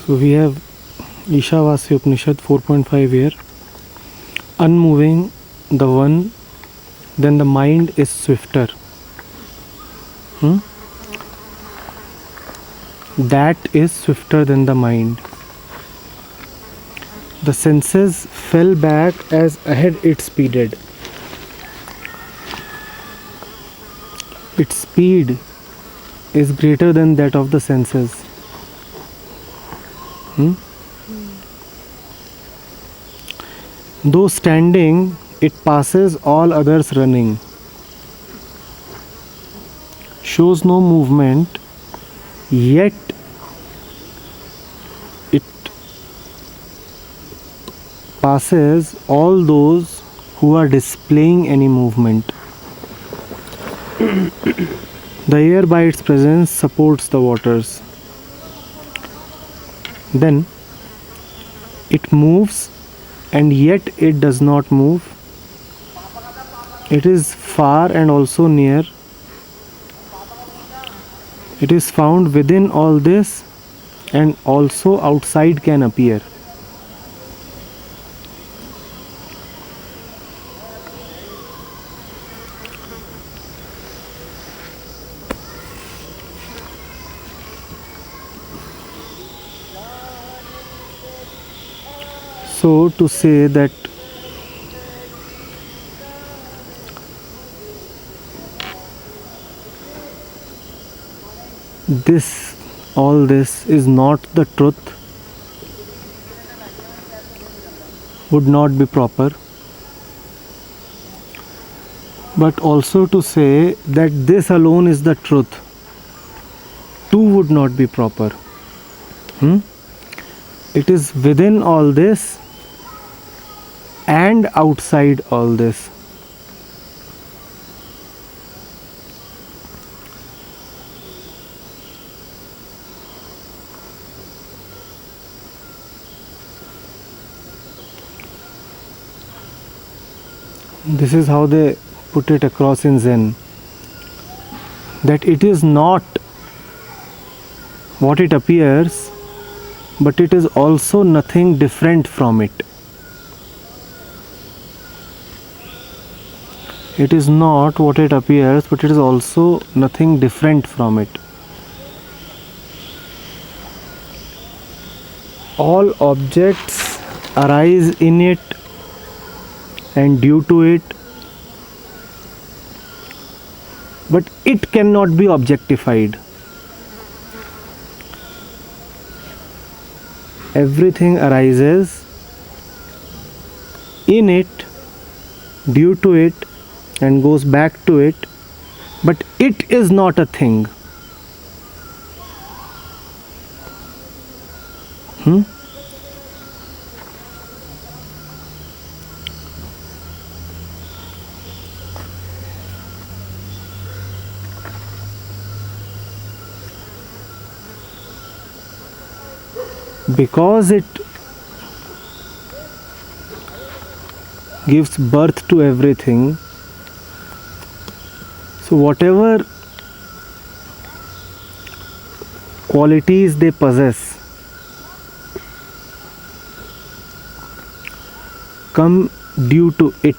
So we have Ishavasya Upanishad 4.5 here. Unmoving, the one, then the mind is swifter. That is swifter than the mind. The senses fell back as ahead it speeded. Its speed is greater than that of the senses. Though standing, it passes all others running. Shows no movement, yet it passes all those who are displaying any movement. The air by its presence supports the waters. Then it moves, and yet it does not move. It is far and also near. It is found within all this, and also outside can appear. So to say that all this is not the truth would not be proper, but also to say that this alone is the truth too would not be proper. It is within all this and outside all this. This is how they put it across in Zen, that it is not what it appears, but it is also nothing different from it. It is not what it appears, but it is also nothing different from it. All objects arise in it and due to it, but it cannot be objectified. Everything arises in it, due to it, and goes back to it, but it is not a thing. Because it gives birth to everything, so whatever qualities they possess come due to it.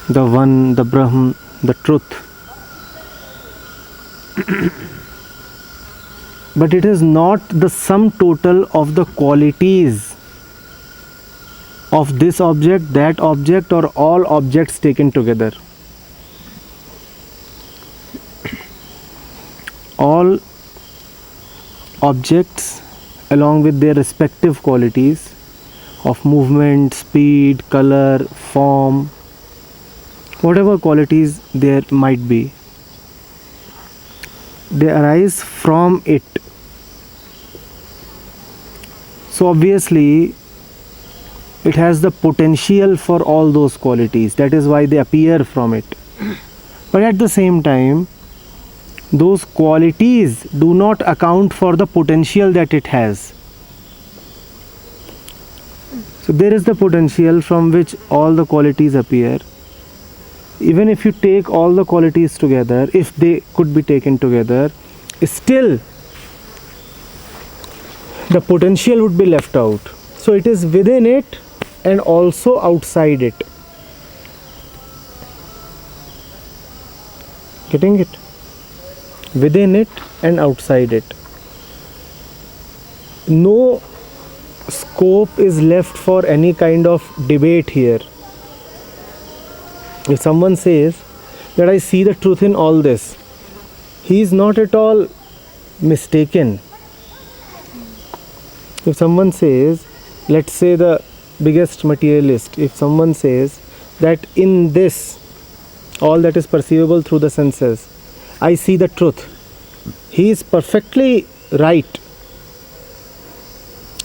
The One, the Brahm, the Truth. But it is not the sum total of the qualities of this object, that object, or all objects taken together. All objects, along with their respective qualities of movement, speed, color, form, whatever qualities there might be, they arise from it. So obviously it has the potential for all those qualities. That is why they appear from it. But at the same time, those qualities do not account for the potential that it has. So there is the potential from which all the qualities appear. Even if you take all the qualities together, if they could be taken together, still the potential would be left out. So it is within it and also outside it. Getting it? Within it and outside it. No scope is left for any kind of debate here. If someone says that I see the truth in all this, he is not at all mistaken. If someone says, let's say the biggest materialist, if someone says that in this, all that is perceivable through the senses, I see the truth, he is perfectly right.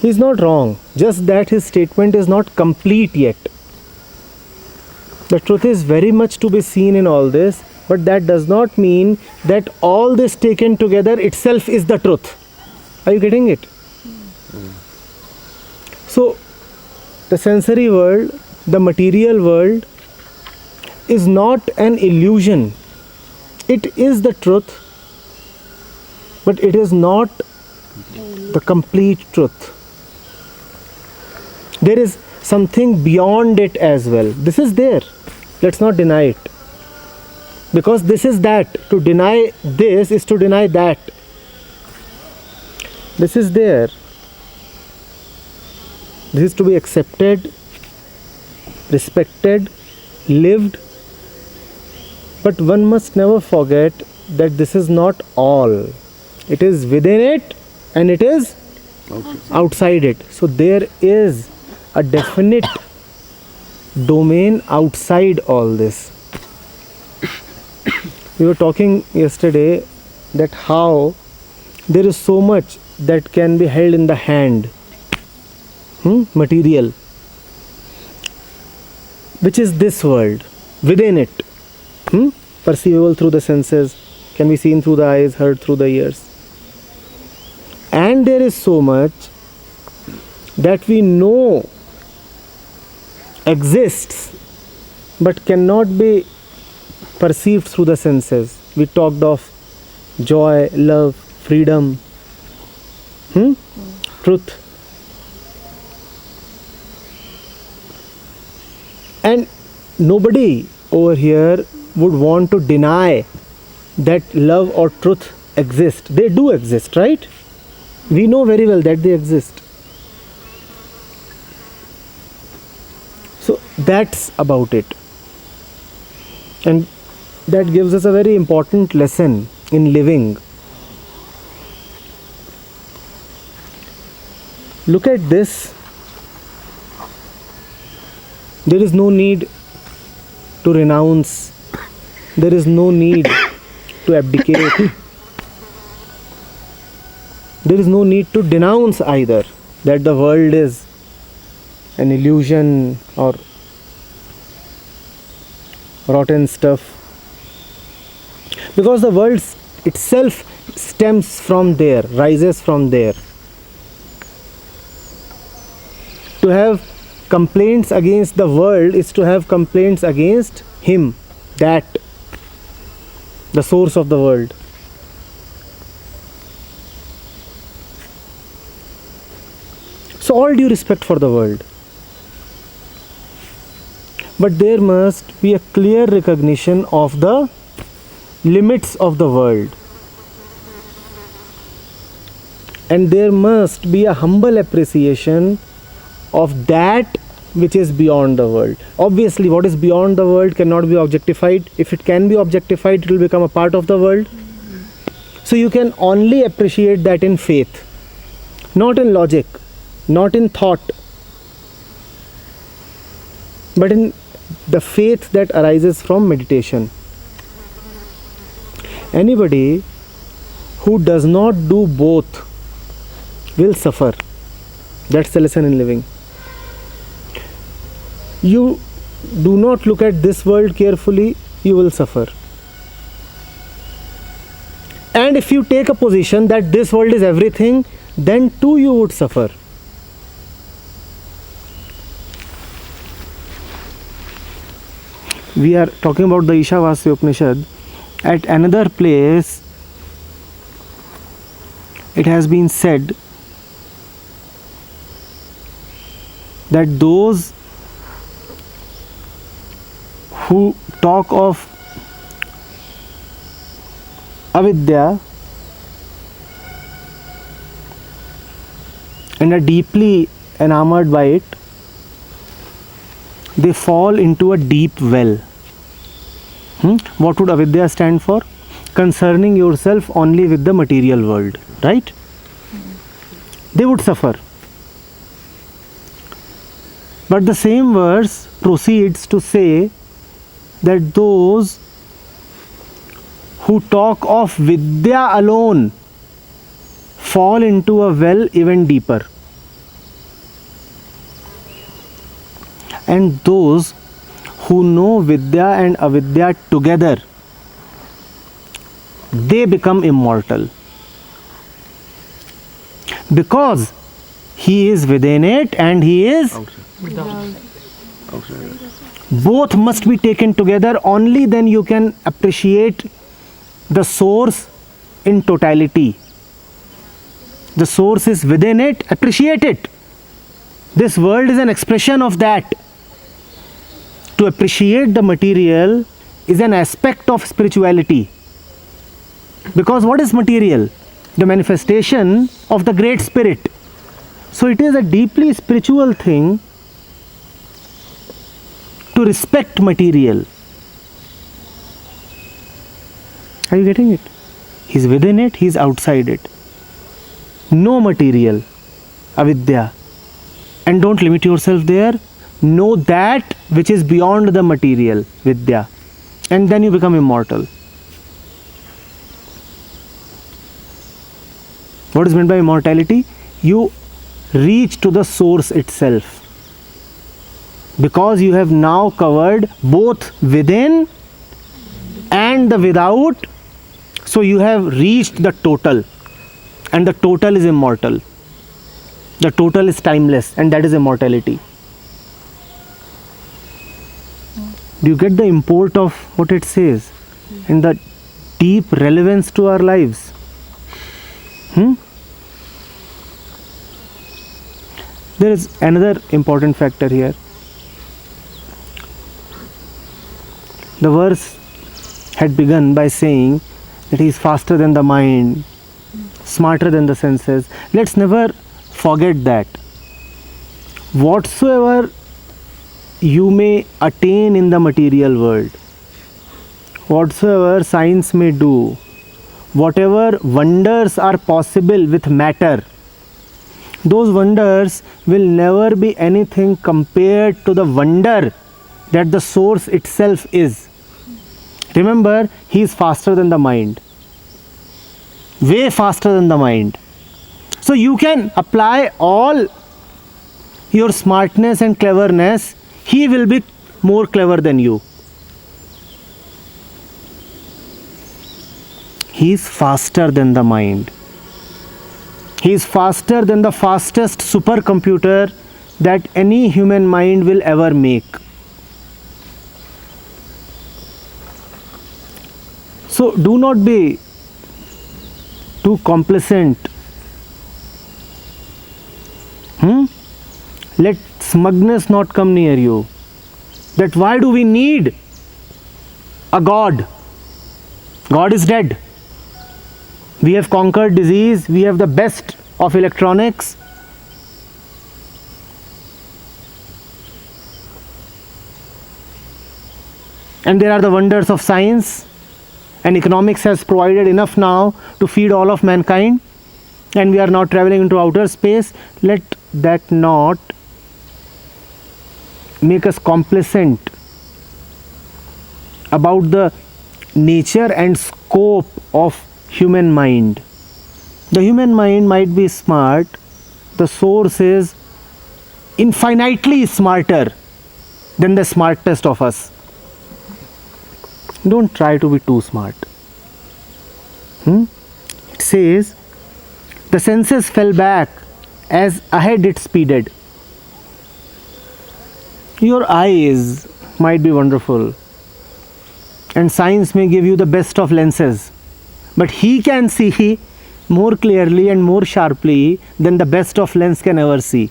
He is not wrong, just that his statement is not complete yet. The truth is very much to be seen in all this, but that does not mean that all this taken together itself is the truth. Are you getting it? So, the sensory world, the material world is not an illusion. It is the truth, but it is not the complete truth. There is something beyond it as well. This is there. Let's not deny it. Because this is that. To deny this is to deny that. This is there. This is to be accepted, respected, lived. But one must never forget that this is not all. It is within it and it is outside it. So there is a definite domain outside all this. We were talking yesterday that how there is so much that can be held in the hand, material, which is this world, within it, perceivable through the senses, can be seen through the eyes, heard through the ears. And there is so much that we know exists but cannot be perceived through the senses. We talked of joy, love, freedom, truth. And nobody over here would want to deny that love or truth exist. They do exist, right? We know very well that they exist. So that's about it. And that gives us a very important lesson in living. Look at this. There is no need to renounce. There is no need to abdicate. There is no need to denounce either that the world is an illusion or rotten stuff. Because the world itself stems from there, rises from there. To have complaints against the world is to have complaints against him, that, the source of the world. So all due respect for the world. But there must be a clear recognition of the limits of the world. And there must be a humble appreciation of that which is beyond the world. Obviously, what is beyond the world cannot be objectified. If it can be objectified, it will become a part of the world. So you can only appreciate that in faith, not in logic, not in thought, but in the faith that arises from meditation. Anybody who does not do both will suffer. That's the lesson in living. You do not look at this world carefully, you will suffer. And if you take a position that this world is everything, then too you would suffer. We are talking about the Ishavasya Upanishad. At another place, it has been said that those who talk of avidya and are deeply enamored by it, they fall into a deep well. What would avidya stand for? Concerning yourself only with the material world, right? They would suffer. But the same verse proceeds to say that those who talk of vidya alone fall into a well even deeper. And those who know vidya and avidya together, they become immortal. Because he is within it and he is both must be taken together. Only then you can appreciate the source in totality. The source is within it, appreciate it. This world is an expression of that. To appreciate the material is an aspect of spirituality. Because what is material? The manifestation of the Great Spirit. So it is a deeply spiritual thing to respect material. Are you getting it? He's within it, he's outside it. No material, avidya. And don't limit yourself there. Know that which is beyond the material, vidya. And then you become immortal. What is meant by immortality? You reach to the source itself. Because you have now covered both within and the without, so you have reached the total. And the total is immortal. The total is timeless, and that is immortality. Do you get the import of what it says? And the deep relevance to our lives? There is another important factor here. The verse had begun by saying that he is faster than the mind, smarter than the senses. Let's never forget that. Whatsoever you may attain in the material world, whatsoever science may do, whatever wonders are possible with matter, those wonders will never be anything compared to the wonder that the source itself is. Remember, he is faster than the mind. Way faster than the mind. So you can apply all your smartness and cleverness, he will be more clever than you. He is faster than the mind. He is faster than the fastest supercomputer that any human mind will ever make. So do not be too complacent. Let smugness not come near you. That why do we need a God? God is dead. We have conquered disease. We have the best of electronics. And there are the wonders of science. And economics has provided enough now to feed all of mankind. And we are now traveling into outer space. Let that not make us complacent about the nature and scope of human mind. The human mind might be smart. The source is infinitely smarter than the smartest of us. Don't try to be too smart. It says, the senses fell back as ahead it speeded. Your eyes might be wonderful, and science may give you the best of lenses, but he can see more clearly and more sharply than the best of lens can ever see.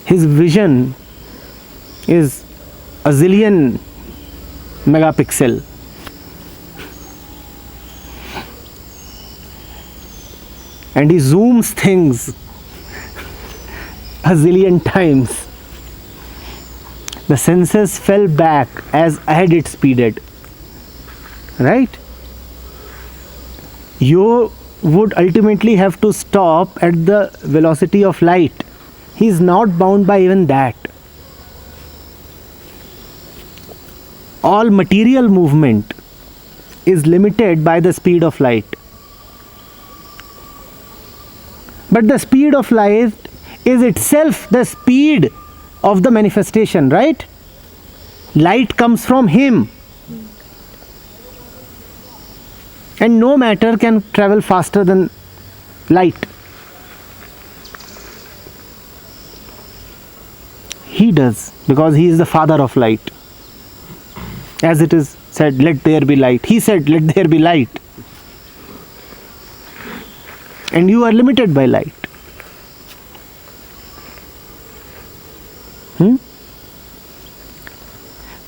his vision is a zillion megapixel. And he zooms things a zillion times. The senses fell back as ahead it speeded. Right? You would ultimately have to stop at the velocity of light. He is not bound by even that. All material movement is limited by the speed of light. But the speed of light is itself the speed of the manifestation, right? Light comes from him. And no matter can travel faster than light. He does, because he is the father of light. As it is said, let there be light. He said, let there be light. And you are limited by light.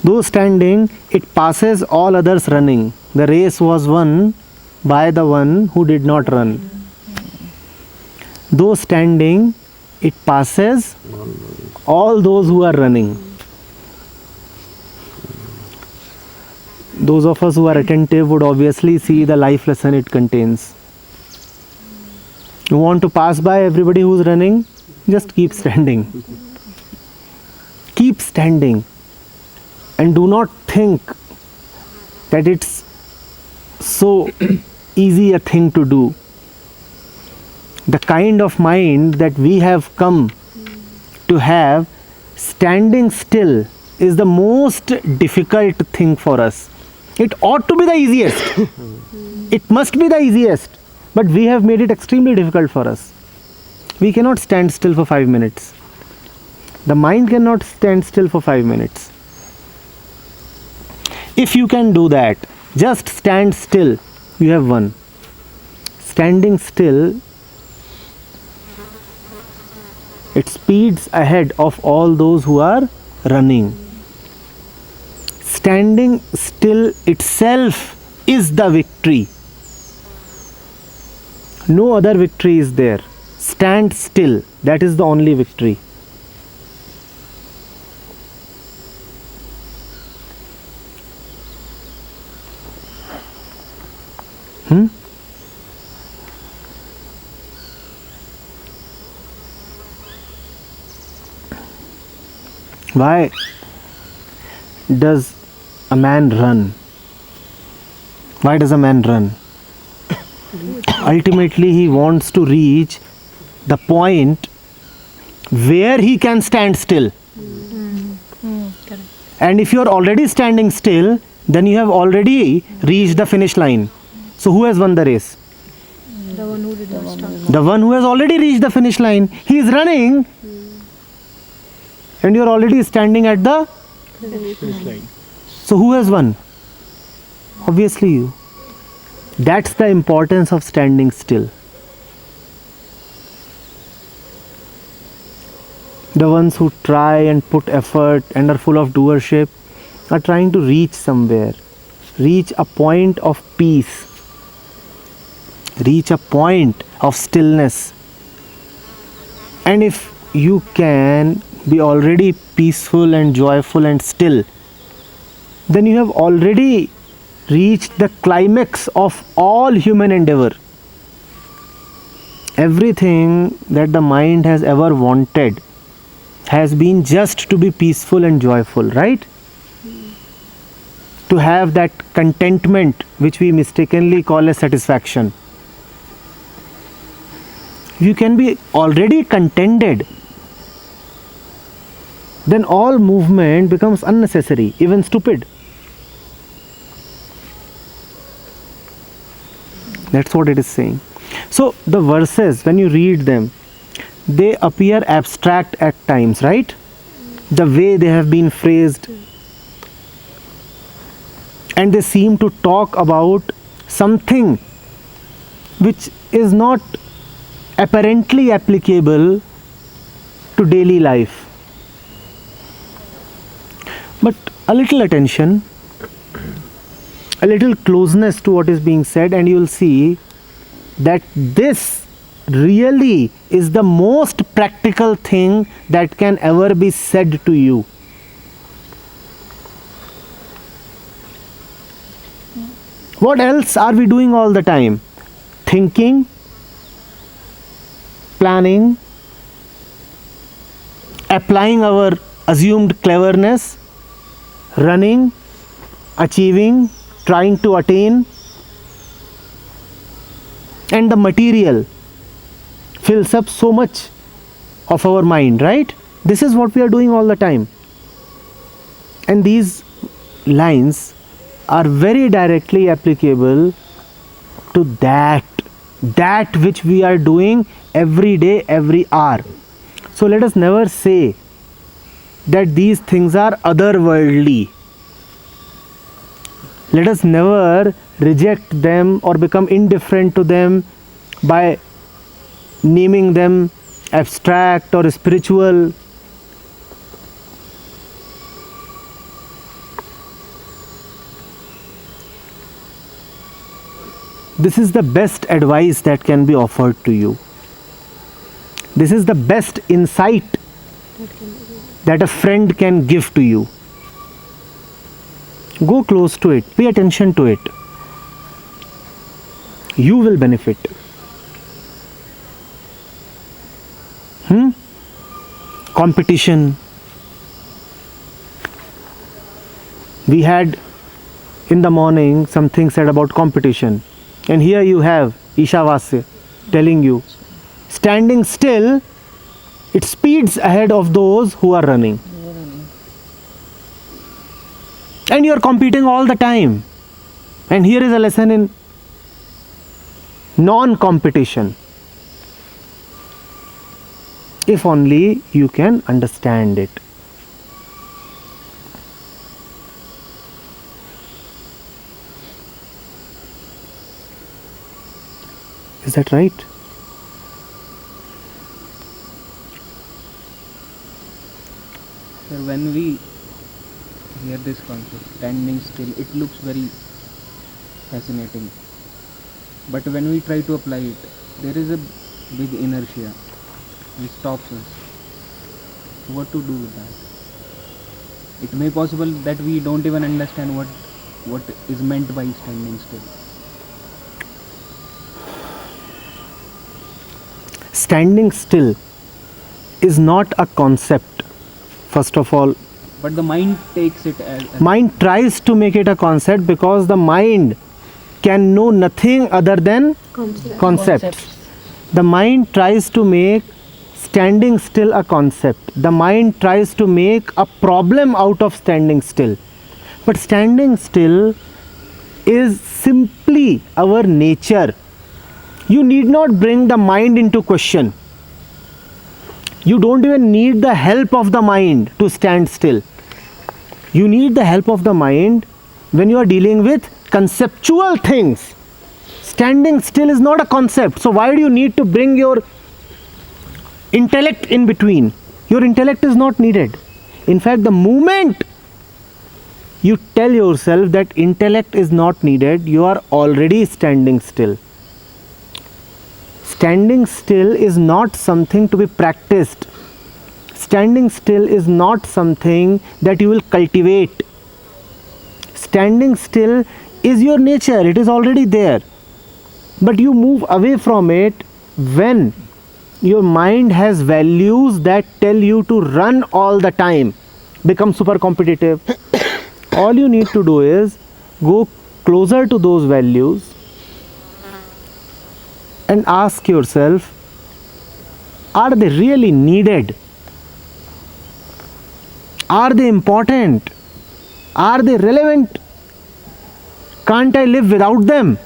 Though standing, it passes all others running. The race was won by the one who did not run. Though standing, it passes all those who are running. Those of us who are attentive would obviously see the life lesson it contains. You want to pass by everybody who's running? Just keep standing. Keep standing. And do not think that it's so easy a thing to do. The kind of mind that we have come to have, standing still is the most difficult thing for us. It ought to be the easiest. It must be the easiest. But we have made it extremely difficult for us. We cannot stand still for 5 minutes. The mind cannot stand still for 5 minutes. If you can do that, just stand still, you have won. Standing still, it speeds ahead of all those who are running. Standing still itself is the victory. No other victory is there. Stand still, that is the only victory. Why does a man run? Why does a man run? Ultimately, he wants to reach the point where he can stand still. And if you are already standing still, then you have already reached the finish line. So who has won the race? The one who did not start. The one who has already reached the finish line. He is running. And you are already standing at the Finish line. So who has won? Obviously you. That's the importance of standing still. The ones who try and put effort and are full of doership are trying to reach somewhere. Reach a point of peace. Reach a point of stillness. And if you can be already peaceful and joyful and still, then you have already reached the climax of all human endeavor. Everything that the mind has ever wanted has been just to be peaceful and joyful, right? To have that contentment which we mistakenly call as satisfaction. You can be already contented, then all movement becomes unnecessary, even stupid. That's what it is saying. So the verses, when you read them, they appear abstract at times, right? The way they have been phrased. And they seem to talk about something which is not apparently applicable to daily life. But a little attention, a little closeness to what is being said, and you will see that this really is the most practical thing that can ever be said to you. What else are we doing all the time? Thinking, planning, applying our assumed cleverness, running, achieving, trying to attain, and the material fills up so much of our mind, right? This is what we are doing all the time. And these lines are very directly applicable to that which we are doing every day, every hour. So let us never say that these things are otherworldly. Let us never reject them or become indifferent to them by naming them abstract or spiritual. This is the best advice that can be offered to you. This is the best insight that a friend can give to you. Go close to it, pay attention to it. You will benefit. Competition. We had in the morning something said about competition. And here you have Ishavasya telling you, standing still, it speeds ahead of those who are running. And you are competing all the time. And here is a lesson in non-competition. If only you can understand it. Is that right? Sir, when we hear this concept, standing still, it looks very fascinating. But when we try to apply it, there is a big inertia which stops us. What to do with that? It may be possible that we don't even understand what is meant by standing still. Standing still is not a concept, first of all. But the mind takes it as Mind tries to make it a concept because the mind can know nothing other than concepts. The mind tries to make standing still a concept. The mind tries to make a problem out of standing still. But standing still is simply our nature. You need not bring the mind into question. You don't even need the help of the mind to stand still. You need the help of the mind when you are dealing with conceptual things. Standing still is not a concept. So why do you need to bring your intellect in between? Your intellect is not needed. In fact, the moment you tell yourself that intellect is not needed, you are already standing still. Standing still is not something to be practiced. Standing still is not something that you will cultivate. Standing still is your nature, it is already there. But you move away from it when your mind has values that tell you to run all the time, become super competitive. All you need to do is go closer to those values and ask yourself, are they really needed? Are they important? Are they relevant? Can't I live without them?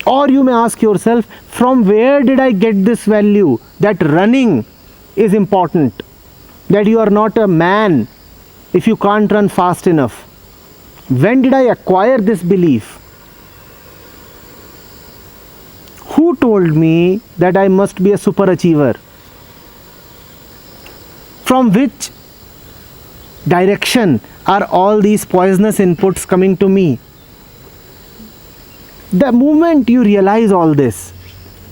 Or you may ask yourself, from where did I get this value that running is important? That you are not a man if you can't run fast enough? When did I acquire this belief? Who told me that I must be a super achiever? From which direction are all these poisonous inputs coming to me? The moment you realize all this,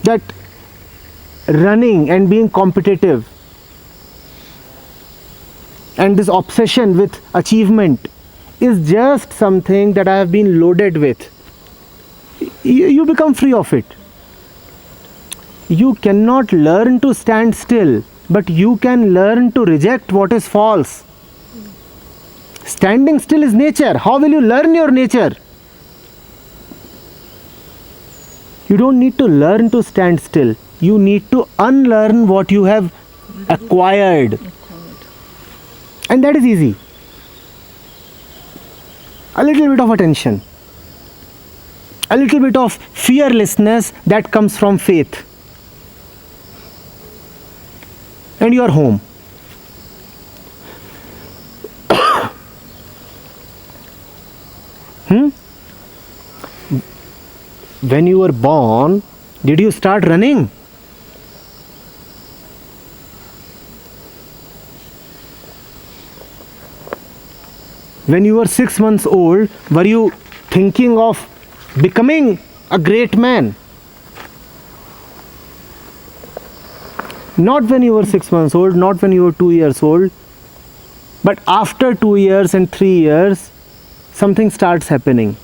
that running and being competitive and this obsession with achievement is just something that I have been loaded with, you become free of it. You cannot learn to stand still, but you can learn to reject what is false. Standing still is nature. How will you learn your nature? You don't need to learn to stand still. You need to unlearn what you have acquired. And that is easy. A little bit of attention. A little bit of fearlessness that comes from faith. And you are home. When you were born, did you start running? When you were 6 months old, were you thinking of becoming a great man? Not when you were 6 months old, not when you were 2 years old, but after 2 years and 3 years, something starts happening.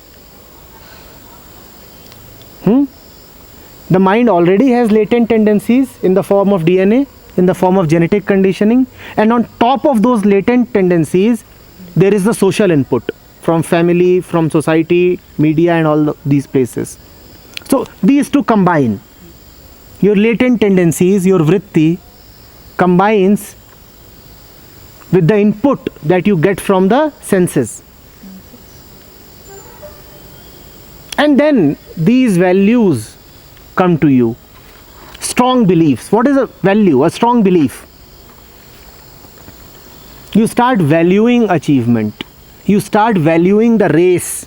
The mind already has latent tendencies in the form of DNA, in the form of genetic conditioning, and on top of those latent tendencies, there is the social input from family, from society, media, and all these places. So these two combine. Your latent tendencies, your vritti, combines with the input that you get from the senses. And then these values come to you. Strong beliefs. What is a value? A strong belief. You start valuing achievement. You start valuing the race.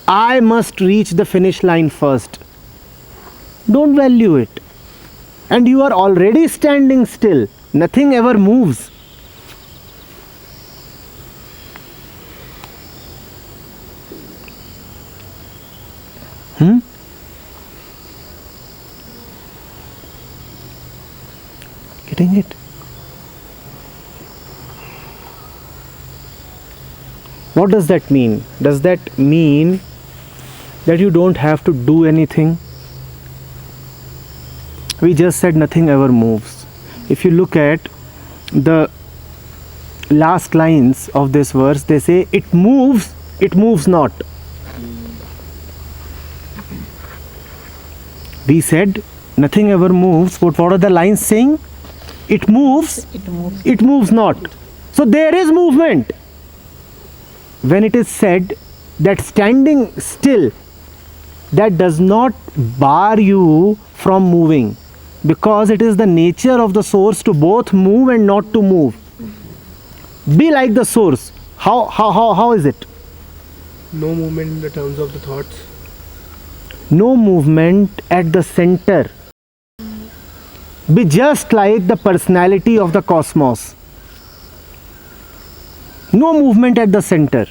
I must reach the finish line first. Don't value it. And you are already standing still. Nothing ever moves. Getting it? What does that mean? Does that mean that you don't have to do anything? We just said nothing ever moves. If you look at the last lines of this verse, they say it moves not. We said nothing ever moves, but what are the lines saying? It moves not. So there is movement. When it is said that standing still, that does not bar you from moving, because it is the nature of the source to both move and not to move. Be like the source. How is it? No movement in the terms of the thoughts. No movement at the center. Be just like the personality of the cosmos. No movement at the center.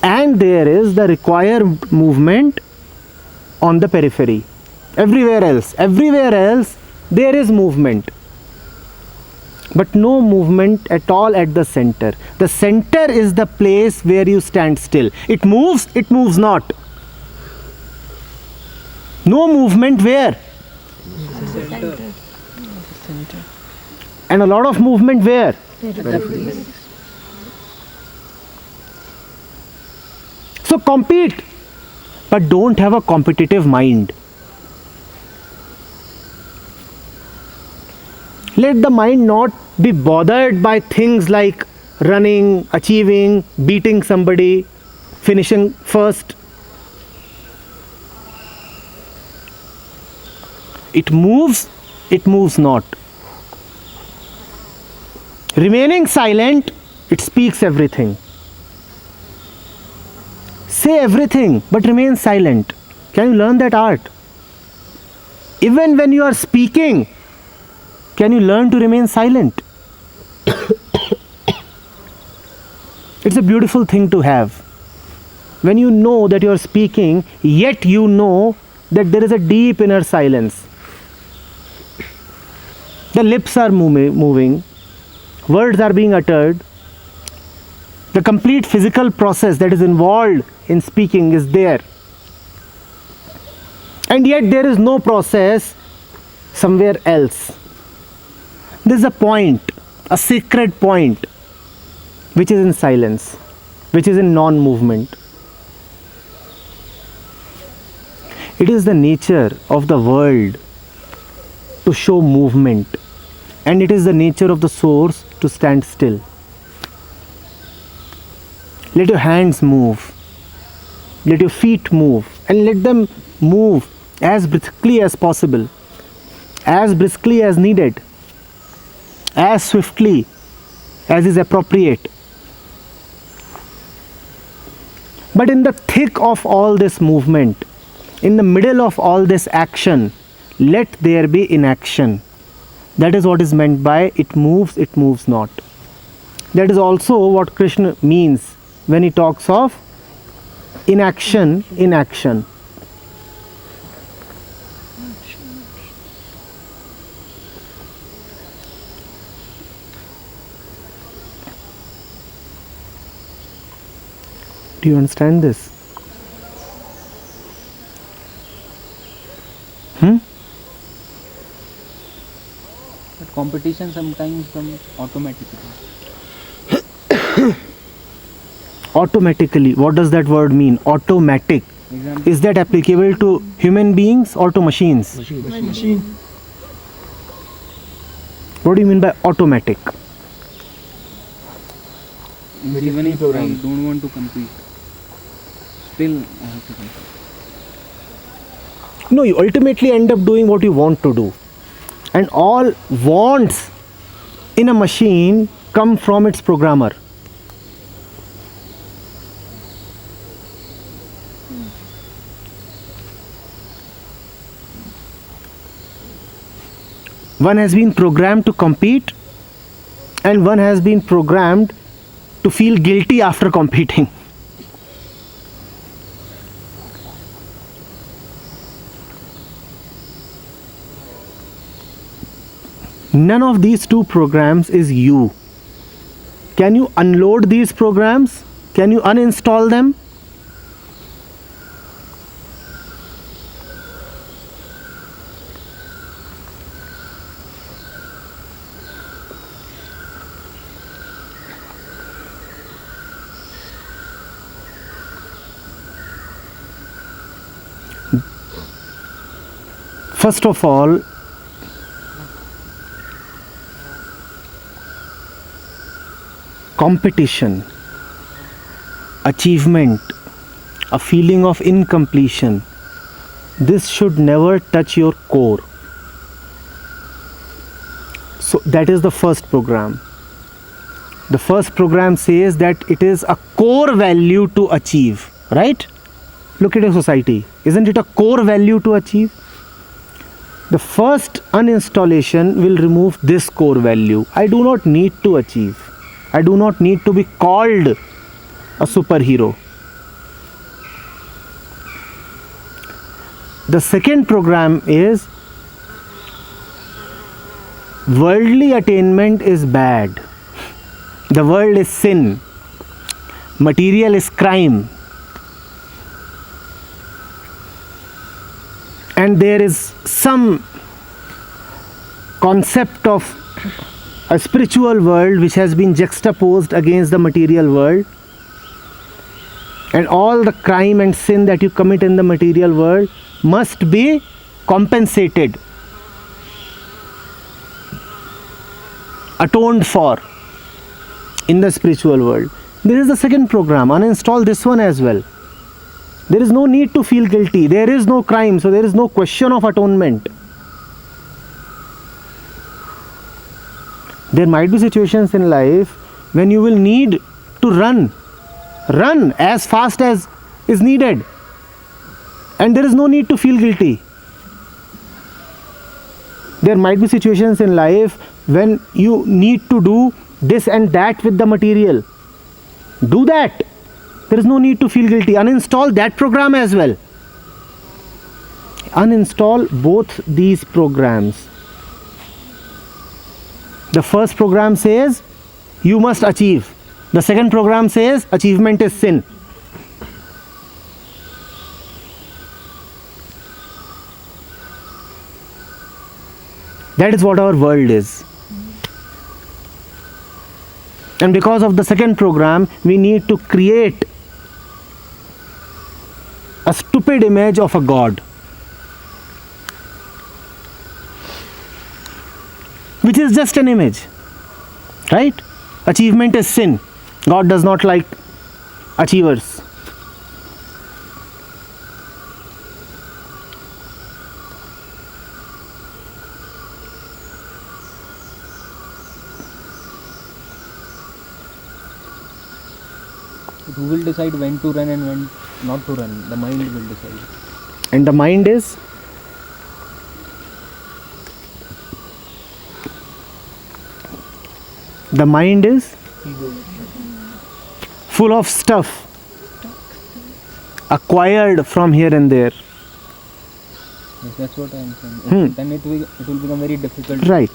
And there is the required movement on the periphery. Everywhere else, there is movement. But no movement at all at the center. The center is the place where you stand still. It moves not. No movement where? And a lot of movement where? So compete, but don't have a competitive mind. Let the mind not be bothered by things like running, achieving, beating somebody, finishing first. It moves not. Remaining silent, it speaks everything. Say everything, but remain silent. Can you learn that art? Even when you are speaking, Can you learn to remain silent? It's a beautiful thing to have. When you know that you are speaking, yet you know that there is a deep inner silence. The lips are moving, words are being uttered. The complete physical process that is involved in speaking is there. And yet there is no process somewhere else. There is a point, a sacred point, which is in silence, which is in non-movement. It is the nature of the world to show movement, and it is the nature of the source to stand still. Let your hands move, let your feet move, and let them move as briskly as possible, as briskly as needed, as swiftly as is appropriate. But in the thick of all this movement, in the middle of all this action, let there be inaction. That is what is meant by it moves not. That is also what Krishna means when he talks of inaction in action. Do you understand this? But competition sometimes comes automatically. Automatically. What does that word mean? Automatic. Example, Is that applicable to human beings or to machines? Machine. What do you mean by automatic? even if I don't want to compete, still I have to compete. No, you ultimately end up doing what you want to do. And all wants in a machine come from its programmer. One has been programmed to compete, and one has been programmed to feel guilty after competing. None of these two programs is you. Can you unload these programs? Can you uninstall them? First of all, competition, achievement, a feeling of incompletion, this should never touch your core. So that is the first program. The first program says that it is a core value to achieve, right? Look at your society. Isn't it a core value to achieve? The first uninstallation will remove this core value. I do not need to achieve. I do not need to be called a superhero. The second program is worldly attainment is bad. The world is sin. Material is crime. And there is some concept of a spiritual world which has been juxtaposed against the material world, and all the crime and sin that you commit in the material world must be compensated, atoned for in the spiritual world. There is the second program. Uninstall this one as well. There is no need to feel guilty. There is no crime, so there is no question of atonement. There might be situations in life when you will need to run as fast as is needed, and there is no need to feel guilty. There might be situations in life when you need to do this and that with the material. Do that. There is no need to feel guilty. Uninstall that program as well. Uninstall both these programs. The first program says you must achieve. The second program says achievement is sin. That is what our world is. And because of the second program, we need to create a stupid image of a god, which is just an image, right? Achievement is sin. God does not like achievers. But who will decide when to run and when not to run? The mind will decide. And the mind is full of stuff acquired from here and there. Yes, that's what I am saying. Then it will become very difficult. Right.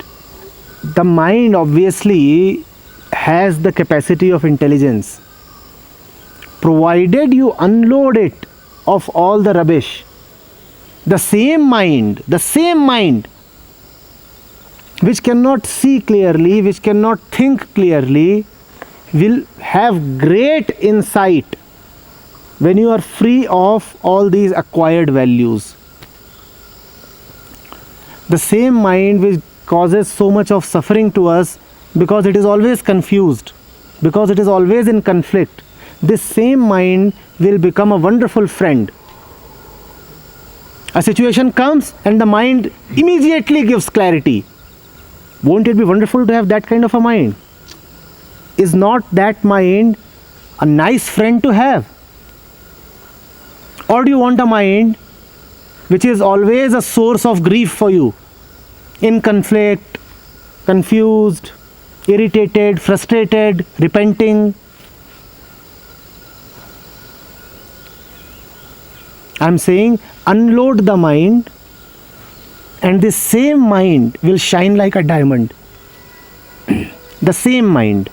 The mind obviously has the capacity of intelligence, provided you unload it of all the rubbish. The same mind which cannot see clearly, which cannot think clearly, will have great insight when you are free of all these acquired values. The same mind which causes so much of suffering to us because it is always confused, because it is always in conflict, this same mind will become a wonderful friend. A situation comes and the mind immediately gives clarity. Won't it be wonderful to have that kind of a mind? Is not that mind a nice friend to have? Or do you want a mind which is always a source of grief for you? In conflict, confused, irritated, frustrated, repenting. I'm saying unload the mind, and this same mind will shine like a diamond. The same mind.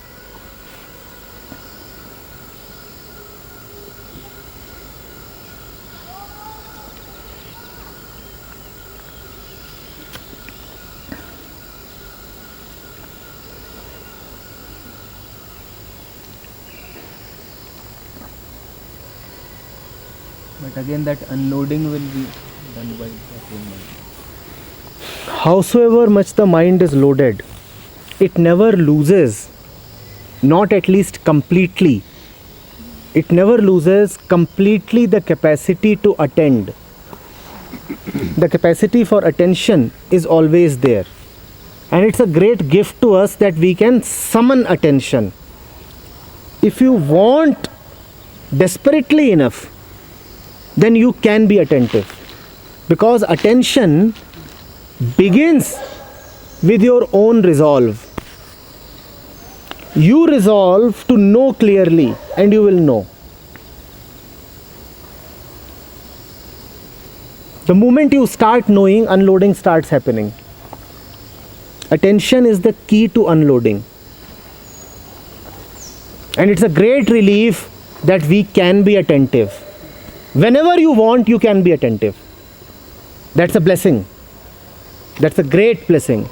But again, that unloading will be done by that same mind. Howsoever much the mind is loaded, it never loses, not at least completely. It never loses completely the capacity to attend. The capacity for attention is always there. And it's a great gift to us that we can summon attention. If you want desperately enough, then you can be attentive. Because attention begins with your own resolve. You resolve to know clearly and you will know. The moment you start knowing, unloading starts happening. Attention is the key to unloading. And it's a great relief that we can be attentive. Whenever you want, you can be attentive. That's a blessing. That's a great blessing.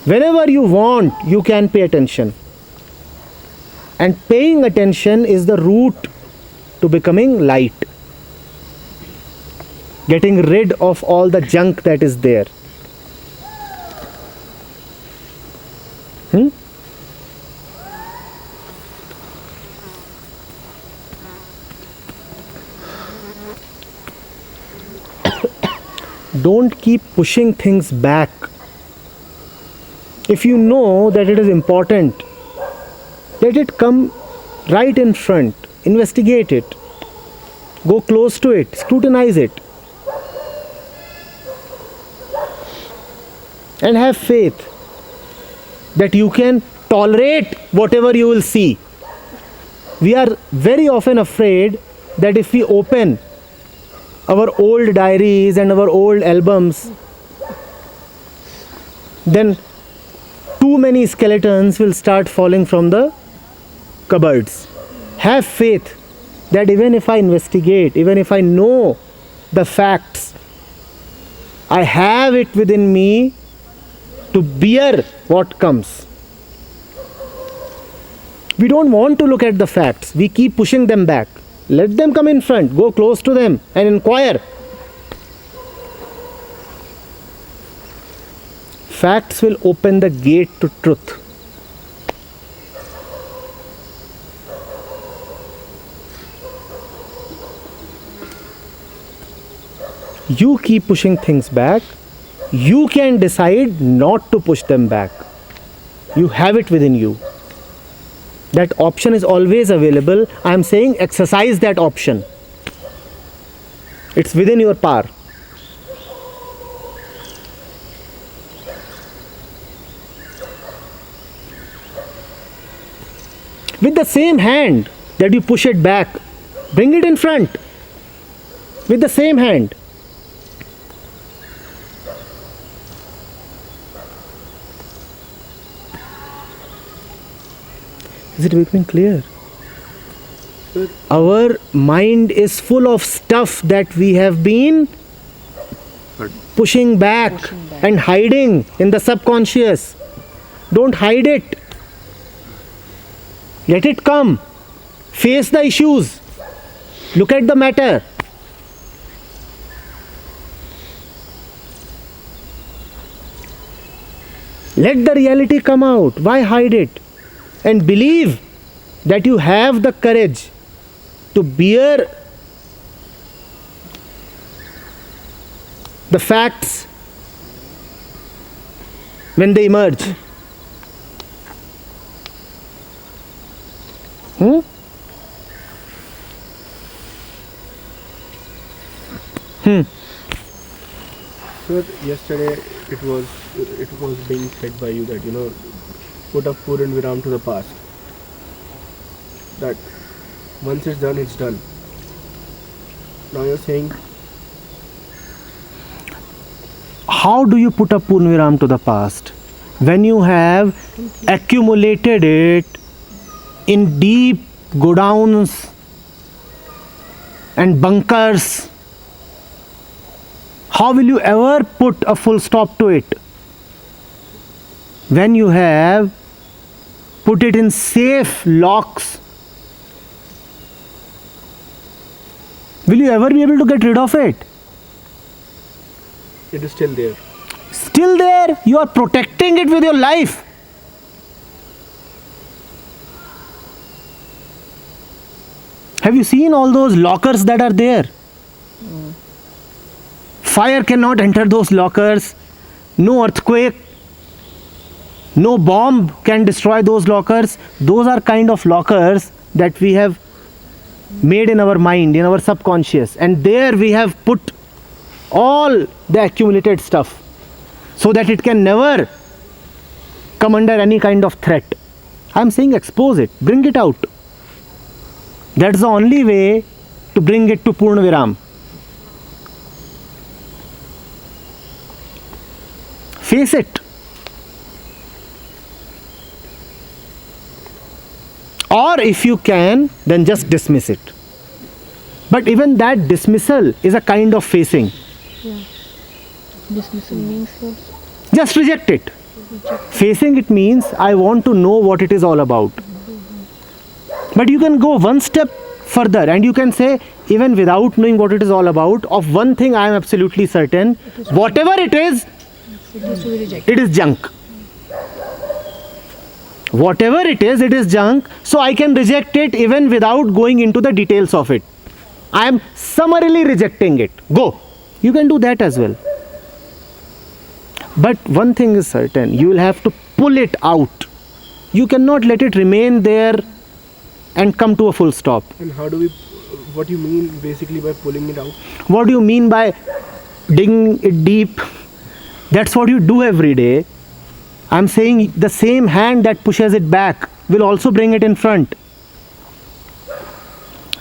Whenever you want, you can pay attention. And paying attention is the route to becoming light. Getting rid of all the junk that is there. Don't keep pushing things back. If you know that it is important, let it come right in front. Investigate it. Go close to it. Scrutinize it. and have faith that you can tolerate whatever you will see. We are very often afraid that if we open our old diaries and our old albums, then too many skeletons will start falling from the cupboards. Have faith that even if I investigate, even if I know the facts, I have it within me to bear what comes. We don't want to look at the facts. We keep pushing them back. Let them come in front. Go close to them and inquire. Facts will open the gate to truth. You keep pushing things back. You can decide not to push them back. You have it within you. That option is always available. I am saying exercise that option. It's within your power. With the same hand that you push it back, bring it in front. With the same hand. Is it becoming clear? Our mind is full of stuff that we have been pushing back and hiding in the subconscious. Don't hide it. Let it come. Face the issues. Look at the matter. Let the reality come out. Why hide it? And believe that you have the courage to bear the facts when they emerge. Sir, yesterday it was being said by you that put a Purn Viram to the past. That once it's done, it's done. Now you're saying, How do you put a Purn to the past? When you have accumulated it in deep godowns and bunkers, how will you ever put a full stop to it? When you have put it in safe locks, will you ever be able to get rid of it? it is still there. Still there, you are protecting it with your life. Have you seen all those lockers that are there? Fire cannot enter those lockers. No earthquake, no bomb can destroy those lockers. Those are kind of lockers that we have made in our mind, in our subconscious. And there we have put all the accumulated stuff so that it can never come under any kind of threat. I am saying expose it, bring it out. That's the only way to bring it to Purna Viram. Face it. Or if you can, then just dismiss it. But even that dismissal is a kind of facing. Dismissal means what? Just reject it. Facing it means I want to know what it is all about. But you can go one step further and you can say, even without knowing what it is all about, of one thing I am absolutely certain, whatever it is to be rejected. it is junk. Whatever it is junk, so I can reject it even without going into the details of it. I am summarily rejecting it. Go. You can do that as well. But one thing is certain, you will have to pull it out. You cannot let it remain there and come to a full stop. And how do we, what do you mean basically by pulling it out? What do you mean by digging it deep? That's what you do every day. I'm saying the same hand that pushes it back will also bring it in front.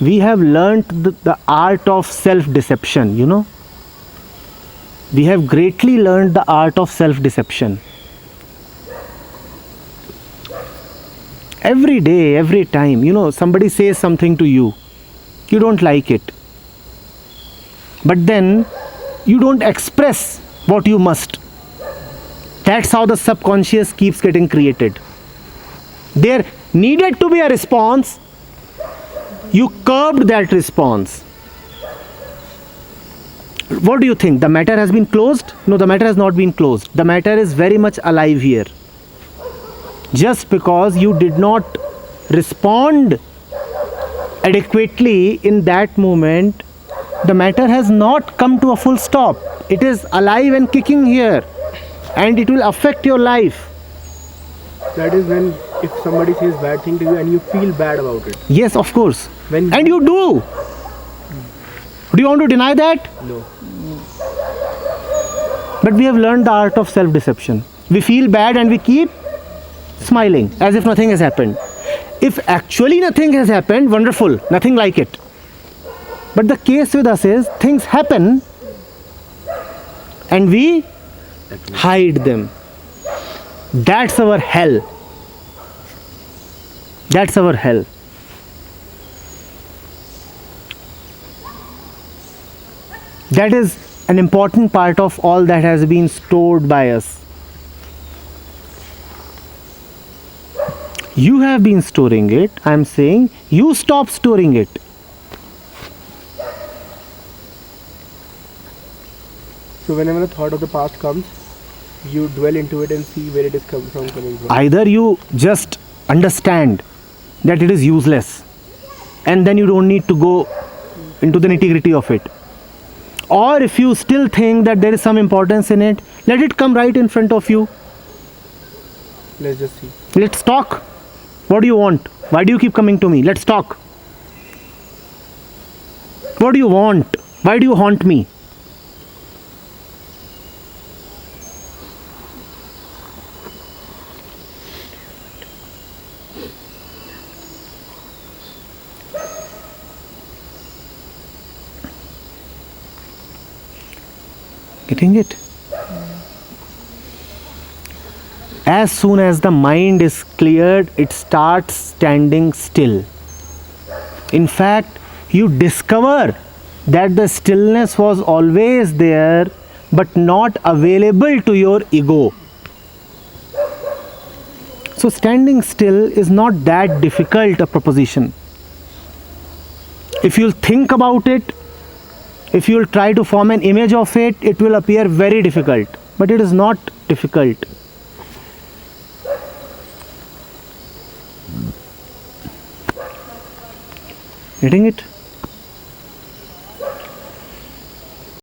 We have learnt the art of self-deception, you know. We have greatly learned the art of self-deception. Every day, every time, you know, somebody says something to you, you don't like it. But then you don't express what you must. That's how the subconscious keeps getting created. There needed to be a response. You curbed that response. What do you think? The matter has been closed? No, the matter has not been closed. The matter is very much alive here. Just because you did not respond adequately in that moment, the matter has not come to a full stop. It is alive and kicking here, and it will affect your life. That is when if somebody says bad thing to you and you feel bad about it. Yes, of course. When And you do. Do you want to deny that? no. But we have learned the art of self-deception. We feel bad and we keep smiling as if nothing has happened. If actually nothing has happened, wonderful, nothing like it. But the case with us is things happen and we hide them. That's our hell. That's our hell. That is an important part of all that has been stored by us. You have been storing it. I am saying you stop storing it. So whenever a thought of the past comes, you dwell into it and see where it is coming from. Either you just understand that it is useless and then you don't need to go into the nitty-gritty of it. Or if you still think that there is some importance in it, let it come right in front of you. Let's just see. Let's talk. What do you want? Why do you keep coming to me? Let's talk. What do you want? Why do you haunt me? Getting it? As soon as the mind is cleared, it starts standing still. In fact, you discover that the stillness was always there but not available to your ego. So standing still is not that difficult a proposition. If you'll think about it, if you'll try to form an image of it, it will appear very difficult. But it is not difficult. Getting it?